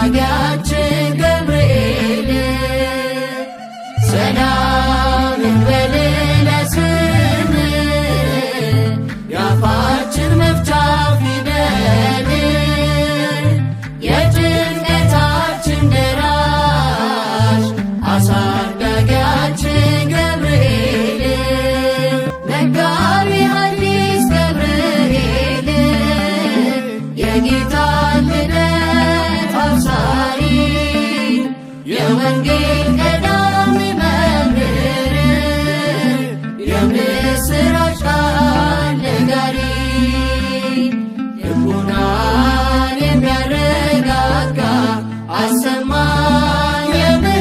አሳዳጊያችን ገብርኤል ሰላም እንበል ለስም የአፋችን መፍቻ ፊደል የጭንቀታችን ደራሽ አሳዳጊያችን ገብርኤል መጋቢ ሐዲስ ገብርኤል የጌታ ልደት አብሳሪ የወንጌል ቀዳሚ መምህር የምስራች ቃል ነጋሪ ልቡናን የሚያረጋጋ አሰማን የምህረት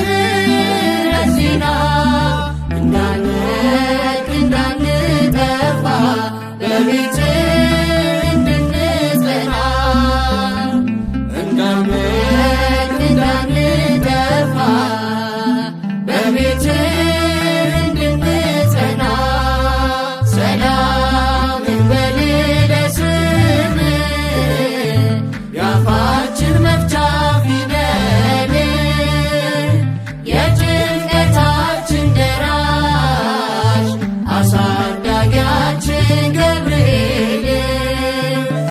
ዜና እንዳንወድቅ እንዳንጠፋ በቤት